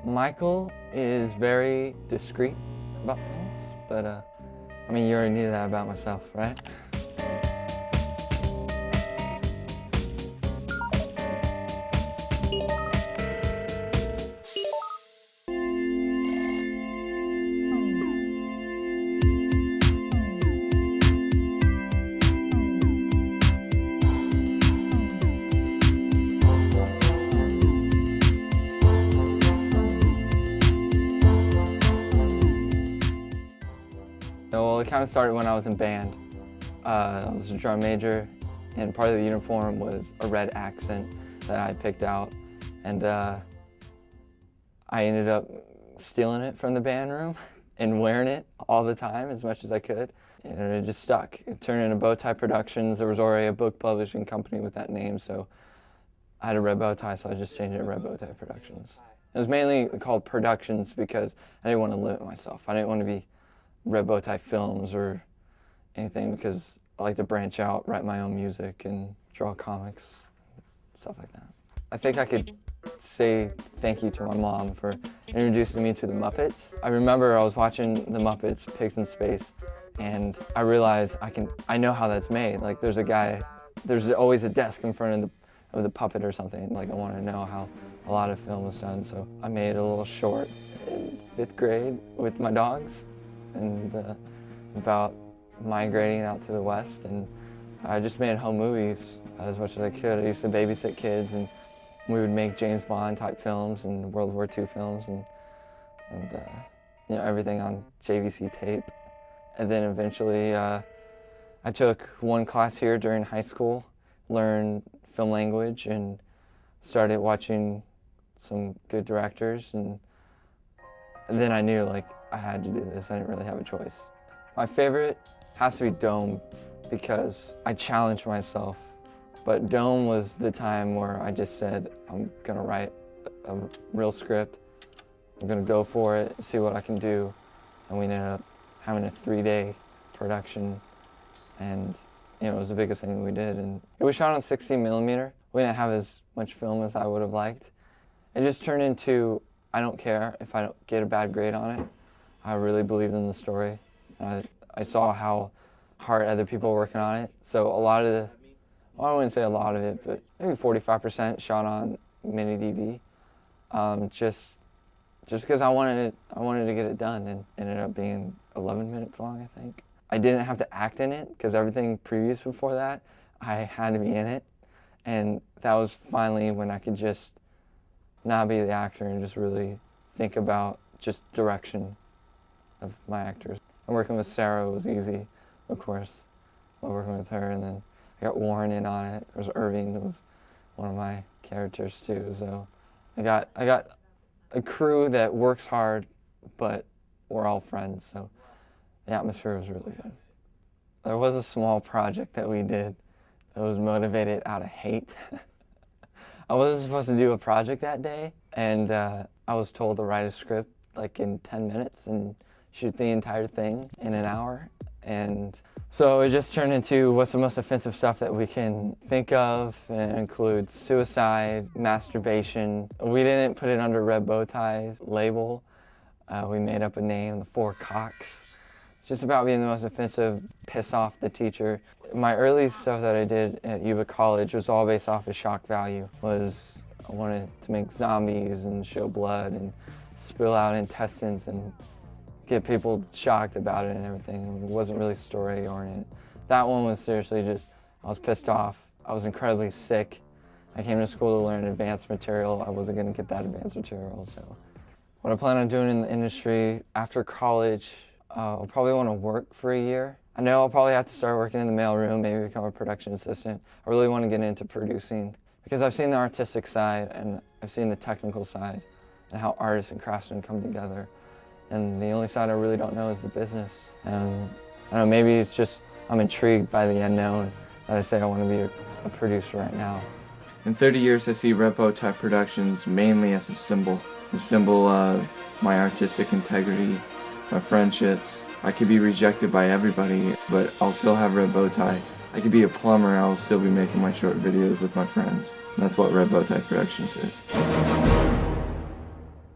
Michael is very discreet about things, but I mean, you already knew that about myself, right? Well, it kind of started when I was in band. I was a drum major, and part of the uniform was a red accent that I picked out, and I ended up stealing it from the band room and wearing it all the time as much as I could, and it just stuck. It turned into Bowtie Productions. There was already a book publishing company with that name, so I had a red bow tie, so I just changed it to Red Bowtie Productions. It was mainly called Productions because I didn't want to limit myself. I didn't want to be Red Bowtie Films or anything because I like to branch out, write my own music, and draw comics, stuff like that. I think I could say thank you to my mom for introducing me to the Muppets. I remember I was watching the Muppets, Pigs in Space, and I realized I know how that's made. Like there's always a desk in front of the puppet or something. Like I want to know how a lot of film was done, so I made a little short in 5th grade with my dogs. And about migrating out to the West, and I just made home movies as much as I could. I used to babysit kids, and we would make James Bond type films and World War II films, and you know, everything on JVC tape. And then eventually I took one class here during high school, learned film language, and started watching some good directors, and then I knew like I had to do this. I didn't really have a choice. My favorite has to be Dome because I challenged myself. But Dome was the time where I just said, I'm gonna write a real script. I'm gonna go for it, see what I can do. And we ended up having a 3-day production. And you know, it was the biggest thing we did. And it was shot on 16mm. We didn't have as much film as I would have liked. It just turned into, I don't care if I don't get a bad grade on it. I really believed in the story. I saw how hard other people were working on it. So a lot of the, well, I wouldn't say a lot of it, but maybe 45% shot on mini DV. Just because I wanted to get it done, and it ended up being 11 minutes long, I think. I didn't have to act in it because everything previous before that, I had to be in it. And that was finally when I could just not be the actor and just really think about just direction of my actors. And working with Sarah was easy, of course. I working with her, and then I got Warren in on it. There was Irving, who was one of my characters too. So I got a crew that works hard, but we're all friends. So the atmosphere was really good. There was a small project that we did that was motivated out of hate. I wasn't supposed to do a project that day, and I was told to write a script like in 10 minutes and shoot the entire thing in an hour. And so it just turned into what's the most offensive stuff that we can think of, and it includes suicide, masturbation. We didn't put it under Red Bowtie's label. We made up a name, the 4 Cocks. It's just about being the most offensive, piss off the teacher. My early stuff that I did at Yuba College was all based off of shock value. I wanted to make zombies and show blood and spill out intestines and get people shocked about it and everything. It wasn't really story oriented. That one was seriously just, I was pissed off. I was incredibly sick. I came to school to learn advanced material. I wasn't gonna get that advanced material, so. What I plan on doing in the industry after college, I'll probably wanna work for a year. I know I'll probably have to start working in the mailroom, maybe become a production assistant. I really wanna get into producing because I've seen the artistic side and I've seen the technical side and how artists and craftsmen come together. And the only side I really don't know is the business. And I don't know, maybe it's just I'm intrigued by the unknown that I say I want to be a producer right now. In 30 years, I see Red Bowtie Productions mainly as a symbol of my artistic integrity, my friendships. I could be rejected by everybody, but I'll still have Red Bowtie. I could be a plumber, I'll still be making my short videos with my friends. And that's what Red Bowtie Productions is.